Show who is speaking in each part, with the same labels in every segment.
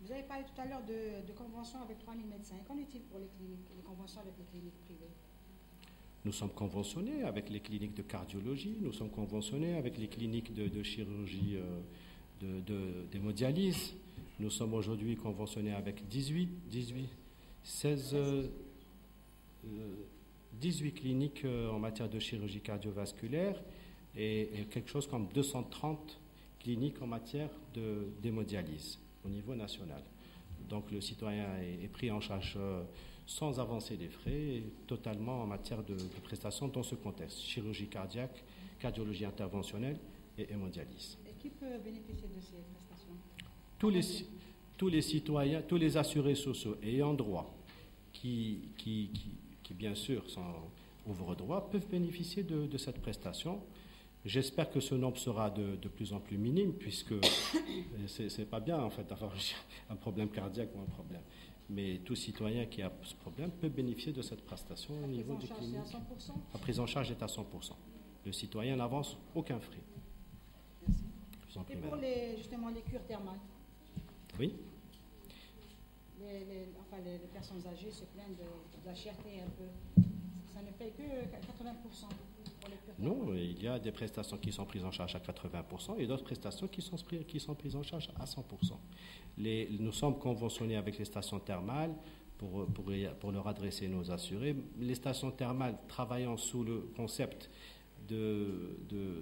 Speaker 1: Vous avez parlé tout à l'heure de conventions avec 3000 médecins. Qu'en est-il pour les conventions avec les cliniques privées?
Speaker 2: Nous sommes conventionnés avec les cliniques de cardiologie, nous sommes conventionnés avec les cliniques de chirurgie d'hémodialyse. Nous sommes aujourd'hui conventionnés avec 18 cliniques en matière de chirurgie cardiovasculaire et quelque chose comme 230 cliniques en matière d'hémodialyse au niveau national. Donc le citoyen est pris en charge sans avancer des frais, totalement en matière de prestations dans ce contexte, chirurgie cardiaque, cardiologie interventionnelle et hémodialyse.
Speaker 1: Et qui peut bénéficier de ces prestations?
Speaker 2: Tous les citoyens, tous les assurés sociaux ayant droit, qui bien sûr ouvrent droit, peuvent bénéficier de cette prestation. J'espère que ce nombre sera de plus en plus minime, puisque c'est pas bien en fait d'avoir un problème cardiaque ou un problème. Mais tout citoyen qui a ce problème peut bénéficier de cette prestation au niveau des cliniques. La prise en charge est à 100%. Le citoyen n'avance aucun frais.
Speaker 1: Merci. Et pour justement les cures thermales?
Speaker 2: Oui.
Speaker 1: Les personnes âgées se plaignent de la cherté un peu. Ça ne paye que 80% pour les cures thermales.
Speaker 2: Non, il y a des prestations qui sont prises en charge à 80% et d'autres prestations qui sont prises en charge à 100%. Nous sommes conventionnés avec les stations thermales pour leur adresser nos assurés. Les stations thermales travaillant sous le concept du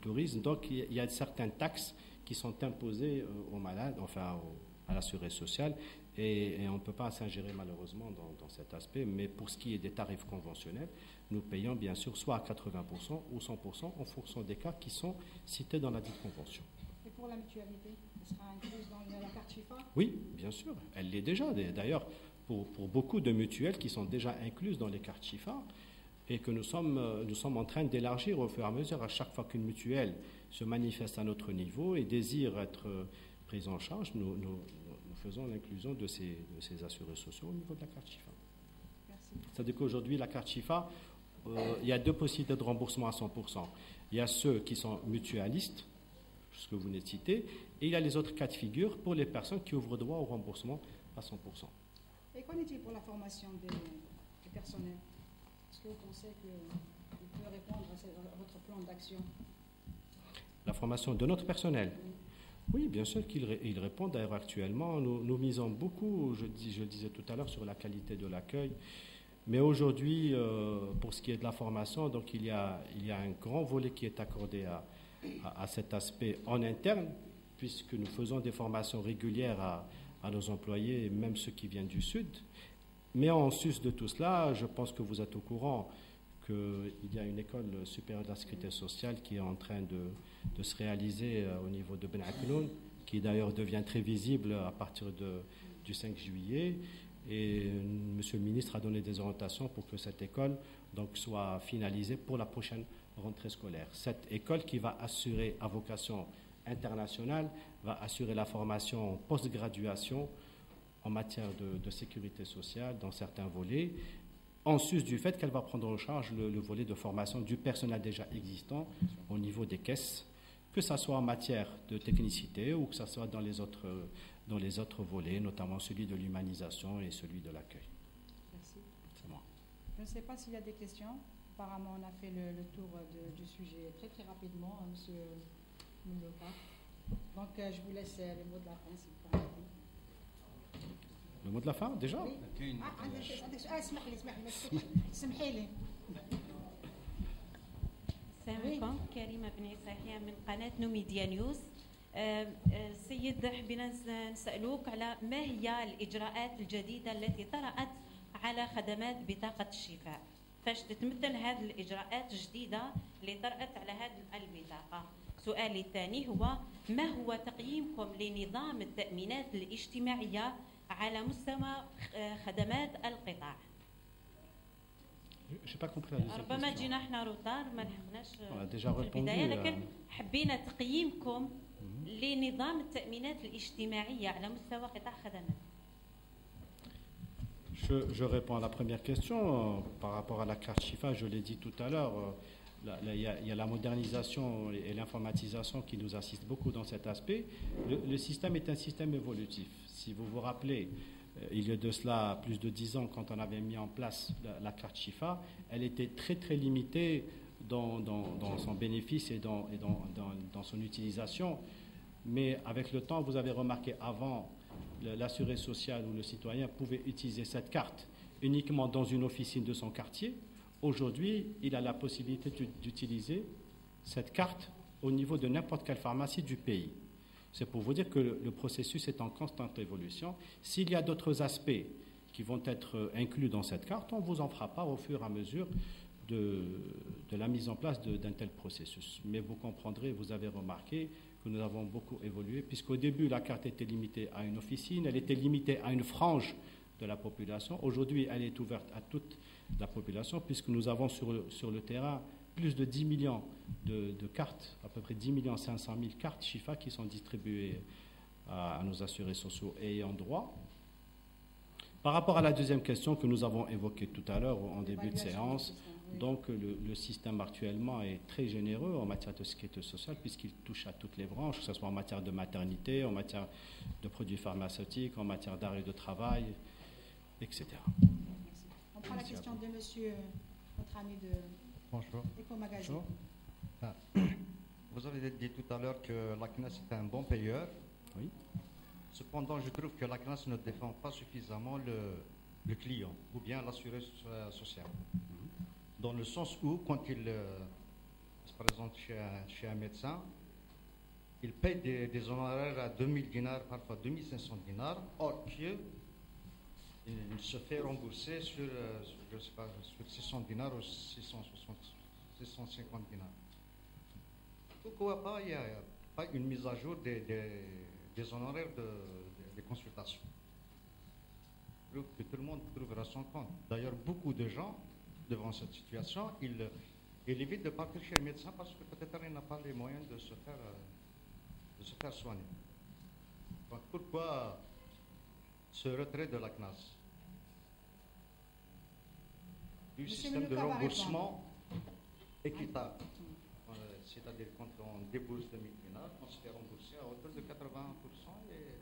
Speaker 2: tourisme, donc il y a certaines taxes qui sont imposées aux malades, enfin à l'assuré social, et on ne peut pas s'ingérer malheureusement dans cet aspect, mais pour ce qui est des tarifs conventionnels, nous payons bien sûr soit à 80% ou 100% en fonction des cas qui sont cités dans la dite convention.
Speaker 1: Et pour la mutualité, elle sera incluse dans la carte Chifa?
Speaker 2: Oui, bien sûr, elle l'est déjà. D'ailleurs, pour beaucoup de mutuelles qui sont déjà incluses dans les cartes Chifa, et que nous sommes en train d'élargir au fur et à mesure à chaque fois qu'une mutuelle se manifeste à notre niveau et désire être prise en charge, nous faisons l'inclusion de ces assurés sociaux au niveau de la carte Chifa.
Speaker 1: Merci.
Speaker 2: C'est-à-dire qu'aujourd'hui, la carte Chifa, il y a deux possibilités de remboursement à 100%. Il y a ceux qui sont mutualistes, ce que vous venez de citer, et il y a les autres cas de figure pour les personnes qui ouvrent droit au remboursement à 100%.
Speaker 1: Et qu'en est-il pour la formation du personnel? Est-ce que vous pensez qu'il peut répondre à votre plan d'action?
Speaker 2: La formation de notre personnel? Oui, bien sûr qu'il répond. D'ailleurs, actuellement, nous misons beaucoup, je le disais tout à l'heure, sur la qualité de l'accueil. Mais aujourd'hui, pour ce qui est de la formation, donc il y a un grand volet qui est accordé à cet aspect en interne, puisque nous faisons des formations régulières à nos employés, même ceux qui viennent du Sud. Mais en sus de tout cela, je pense que vous êtes au courant qu'il y a une école supérieure de la sécurité sociale qui est en train de se réaliser au niveau de Ben Aknoun, qui d'ailleurs devient très visible à partir du 5 juillet. Et M. le ministre a donné des orientations pour que cette école donc, soit finalisée pour la prochaine rentrée scolaire. Cette école qui va assurer à vocation internationale, va assurer la formation post-graduation en matière de sécurité sociale dans certains volets, en sus du fait qu'elle va prendre en charge le volet de formation du personnel déjà existant au niveau des caisses, que ce soit en matière de technicité ou que ce soit dans les autres volets, notamment celui de l'humanisation et celui de l'accueil.
Speaker 1: Merci.
Speaker 2: C'est moi.
Speaker 1: Je ne sais pas s'il y a des questions. Apparemment, on a fait le tour du sujet très très rapidement, M. Mouloka. Donc, je vous laisse le mot de la fin, s'il vous plaît.
Speaker 2: Le mot de la fin, déjà?
Speaker 1: Oui.
Speaker 3: السلام عليكم. كريمة بن عيسى من قناة نوميديا نيوز. سيد حبينا نسألوك على ما هي الإجراءات الجديدة التي طرأت على خدمات بطاقة الشفاء؟ فاش تتمثل هذه الإجراءات الجديدة اللي طرأت على هذه البطاقة؟ سؤالي الثاني هو ما هو تقييمكم لنظام التأمينات الاجتماعية على مستوى خدمات القطاع؟
Speaker 2: Je n'ai pas compris la deuxième
Speaker 3: ربما
Speaker 2: question.
Speaker 3: جينا احنا روطار ما لحقناش
Speaker 2: déjà
Speaker 3: في البداية،
Speaker 2: répondu,
Speaker 3: لكن حبينا تقييمكم لنظام التأمينات الاجتماعية على مستوى قطاع خدمات.
Speaker 2: Je réponds à la première question par rapport à la carte Chifa. Je l'ai dit tout à l'heure, il y a la modernisation et l'informatisation qui nous assistent beaucoup dans cet aspect. Le système est un système évolutif. Si vous vous rappelez, il y a de cela plus de 10 ans, quand on avait mis en place la carte Chifa, elle était très très limitée dans son bénéfice et dans son utilisation. Mais avec le temps, vous avez remarqué, avant, l'assuré social ou le citoyen pouvait utiliser cette carte uniquement dans une officine de son quartier. Aujourd'hui, il a la possibilité d'utiliser cette carte au niveau de n'importe quelle pharmacie du pays. C'est pour vous dire que le processus est en constante évolution. S'il y a d'autres aspects qui vont être inclus dans cette carte, on vous en fera part au fur et à mesure de la mise en place d'un tel processus. Mais vous comprendrez, vous avez remarqué que nous avons beaucoup évolué, puisqu'au début, la carte était limitée à une officine, elle était limitée à une frange de la population. Aujourd'hui, elle est ouverte à toute la population, puisque nous avons sur le terrain plus de 10 millions de cartes, à peu près 10 500 000 cartes Chifa qui sont distribuées à nos assurés sociaux et ayant droit. Par rapport à la deuxième question que nous avons évoquée tout à l'heure en début de séance, donc le système actuellement est très généreux en matière de sécurité sociale puisqu'il touche à toutes les branches, que ce soit en matière de maternité, en matière de produits pharmaceutiques, en matière d'arrêt de travail, etc.
Speaker 1: Merci. On prend la question de monsieur, notre ami de Eco Magazine.
Speaker 4: Bonjour. Ah. Vous avez dit tout à l'heure que la CNAS est un bon payeur.
Speaker 2: Oui.
Speaker 4: Cependant, je trouve que la CNAS ne défend pas suffisamment le client ou bien l'assuré social. Dans le sens où, quand il se présente chez un médecin, il paye des honoraires à 2000 dinars, parfois 2500 dinars, or qu'il se fait rembourser sur 600 dinars ou 650 dinars. Pourquoi pas il n'y a pas une mise à jour des honoraires des consultations? Que tout le monde trouvera son compte. D'ailleurs, beaucoup de gens, devant cette situation, ils évitent de partir chez le médecin parce que peut-être il n'a pas les moyens de se faire soigner. Donc pourquoi ce retrait de la CNAS du système de remboursement équitable? C'est-à-dire quand on débourse 2000 dinars, on se fait rembourser à hauteur de 80% et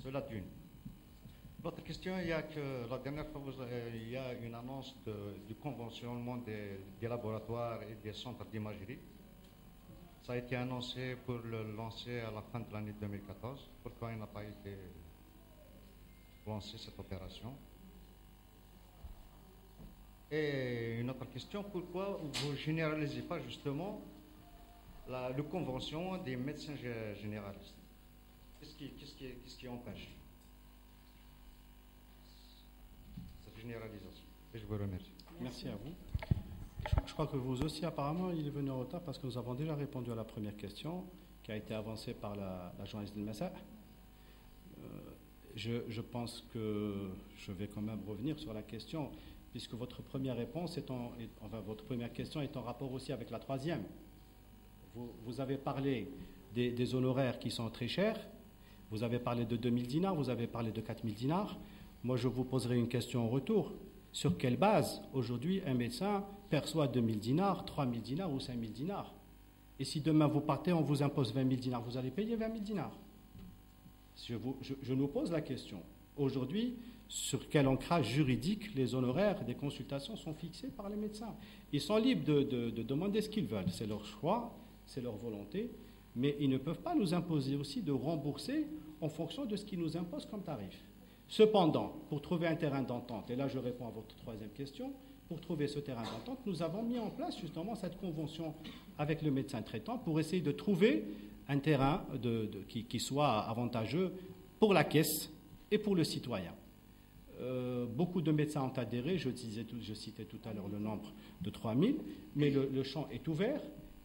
Speaker 4: cela d'une. L'autre question, il y a que la dernière fois, il y a une annonce du conventionnement des laboratoires et des centres d'imagerie. Ça a été annoncé pour le lancer à la fin de l'année 2014. Pourquoi il n'a pas été lancé cette opération? Et une autre question, pourquoi vous ne généralisez pas justement la convention des médecins généralistes? Qu'est-ce qui empêche cette généralisation? Et je vous remercie.
Speaker 2: Merci à vous. Je crois que vous aussi, apparemment, il est venu en retard parce que nous avons déjà répondu à la première question qui a été avancée par la journaliste de Massa. Je pense que je vais quand même revenir sur la question, puisque votre première réponse votre première question est en rapport aussi avec la troisième. Vous avez parlé des honoraires qui sont très chers, vous avez parlé de 2000 dinars, vous avez parlé de 4000 dinars. Moi, je vous poserai une question en retour. Sur quelle base, aujourd'hui, un médecin perçoit 2000 dinars, 3000 dinars ou 5000 dinars? Et si demain vous partez, on vous impose 20 000 dinars, vous allez payer 20 000 dinars? Je nous pose la question. Aujourd'hui, sur quel ancrage juridique les honoraires des consultations sont fixés par les médecins? Ils sont libres de demander ce qu'ils veulent. C'est leur choix, c'est leur volonté. Mais ils ne peuvent pas nous imposer aussi de rembourser en fonction de ce qu'ils nous imposent comme tarif. Cependant, pour trouver un terrain d'entente, et là je réponds à votre troisième question, pour trouver ce terrain d'entente, nous avons mis en place justement cette convention avec le médecin traitant pour essayer de trouver un terrain qui soit avantageux pour la caisse et pour le citoyen. Beaucoup de médecins ont adhéré, je citais tout à l'heure le nombre de 3000, mais le champ est ouvert.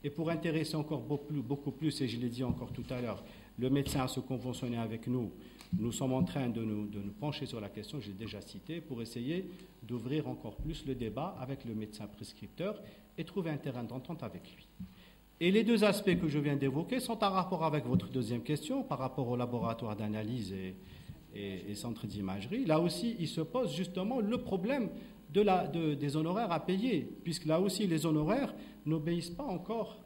Speaker 2: Et pour intéresser encore beaucoup plus, et je l'ai dit encore tout à l'heure, le médecin à se conventionner avec nous, nous sommes en train de nous pencher sur la question, j'ai déjà cité, pour essayer d'ouvrir encore plus le débat avec le médecin prescripteur et trouver un terrain d'entente avec lui. Et les deux aspects que je viens d'évoquer sont en rapport avec votre deuxième question, par rapport au laboratoire d'analyse et centre d'imagerie. Là aussi, il se pose justement le problème des honoraires à payer, puisque là aussi les honoraires n'obéissent pas encore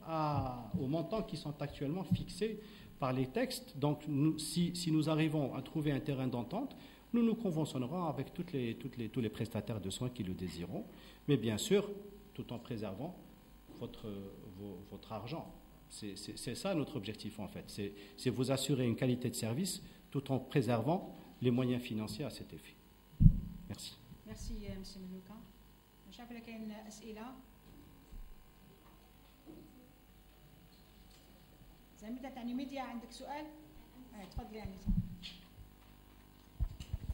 Speaker 2: aux montants qui sont actuellement fixés par les textes. Donc si nous arrivons à trouver un terrain d'entente, nous nous conventionnerons avec tous les prestataires de soins qui le désireront, mais bien sûr tout en préservant votre argent. C'est ça notre objectif en fait, c'est vous assurer une qualité de service tout en préservant les moyens financiers à cet effet. Merci.
Speaker 1: Merci M. Mlouka. شايف لك كاين أسئلة زميلة تعني ميديا عندك سؤال؟ تفضلي أنيسة.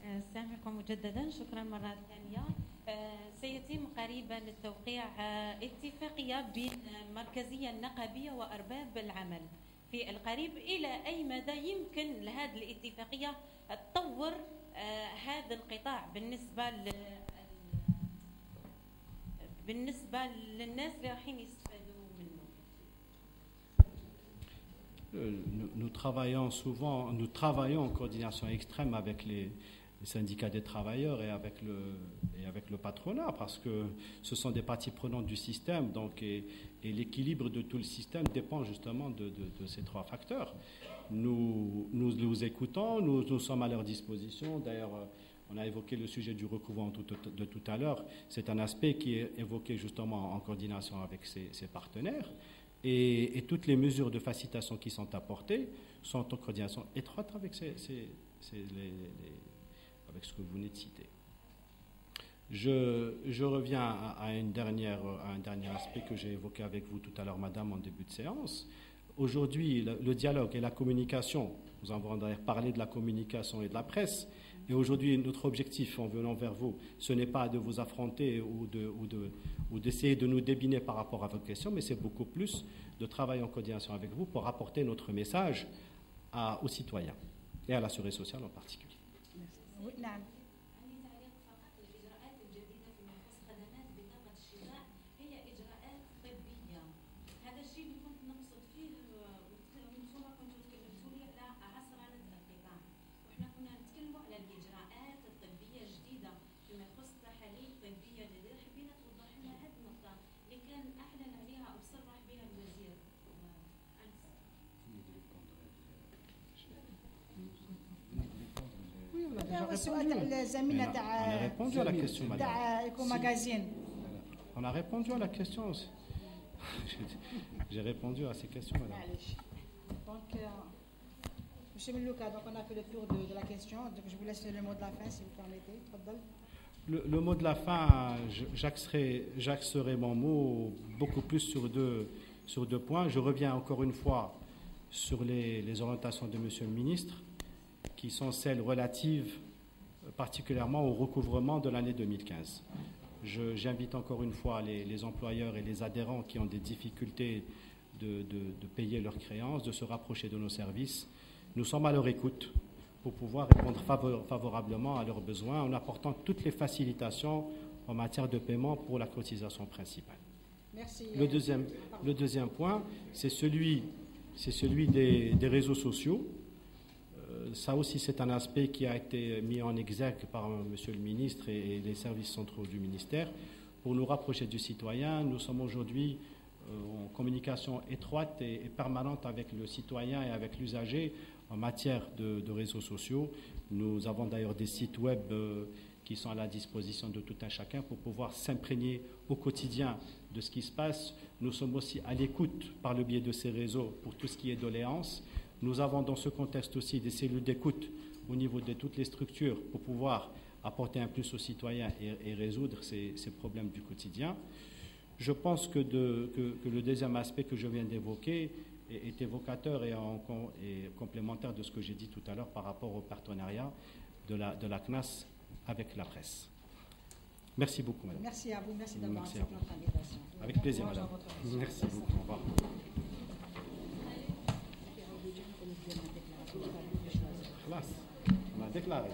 Speaker 3: السلام عليكم مجددا، شكرا مرة ثانية. سيتم قريبا التوقيع اتفاقية بين المركزية النقابية وأرباب العمل في القريب. إلى أي مدى يمكن لهذه الاتفاقية تطور هذا القطاع بالنسبة للناس اللي رايحين يستفادوا منه؟
Speaker 2: Nous travaillons en coordination extrême avec les syndicats des travailleurs et avec le patronat, parce que ce sont des parties prenantes du système, donc, et l'équilibre de tout le système dépend justement de ces trois facteurs. Nous écoutons, nous sommes à leur disposition. D'ailleurs, on a évoqué le sujet du recouvrement de tout à l'heure. C'est un aspect qui est évoqué justement en coordination avec ses partenaires. Et toutes les mesures de facilitation qui sont apportées sont en coordination étroite avec avec ce que vous venez de citer. Je reviens à un dernier aspect que j'ai évoqué avec vous tout à l'heure, madame, en début de séance. Aujourd'hui, le dialogue et la communication, nous avons d'ailleurs parlé de la communication et de la presse, et aujourd'hui, notre objectif en venant vers vous, ce n'est pas de vous affronter ou d'essayer de nous débiner par rapport à vos questions, mais c'est beaucoup plus de travailler en coordination avec vous pour apporter notre message aux citoyens et à la sécurité sociale en particulier. On a répondu à la question, madame. On a répondu à la question. J'ai répondu à ces questions, madame.
Speaker 1: Donc, M. Mlouka, donc on a fait le tour de la question. Donc, je vous laisse le mot de la fin, si vous permettez.
Speaker 2: Le mot de la fin, j'axerai mon mot beaucoup plus sur deux points. Je reviens encore une fois sur les orientations de M. le ministre, qui sont celles relatives particulièrement au recouvrement de l'année 2015. J'invite encore une fois les employeurs et les adhérents qui ont des difficultés de payer leurs créances, de se rapprocher de nos services. Nous sommes à leur écoute pour pouvoir répondre favorablement à leurs besoins en apportant toutes les facilitations en matière de paiement pour la cotisation principale.
Speaker 1: Merci.
Speaker 2: Le deuxième point, c'est celui des réseaux sociaux. Ça aussi, c'est un aspect qui a été mis en exergue par Monsieur le ministre et les services centraux du ministère pour nous rapprocher du citoyen. Nous sommes aujourd'hui en communication étroite et permanente avec le citoyen et avec l'usager en matière de réseaux sociaux. Nous avons d'ailleurs des sites web qui sont à la disposition de tout un chacun pour pouvoir s'imprégner au quotidien de ce qui se passe. Nous sommes aussi à l'écoute par le biais de ces réseaux pour tout ce qui est doléances. Nous avons dans ce contexte aussi des cellules d'écoute au niveau de toutes les structures pour pouvoir apporter un plus aux citoyens et résoudre ces problèmes du quotidien. Je pense que le deuxième aspect que je viens d'évoquer est évocateur et complémentaire de ce que j'ai dit tout à l'heure par rapport au partenariat de la CNAS avec la presse. Merci beaucoup, madame.
Speaker 1: Merci à vous. Merci d'avoir accepté notre invitation.
Speaker 2: Avec plaisir, madame. Merci beaucoup. Au revoir. On a déclaré.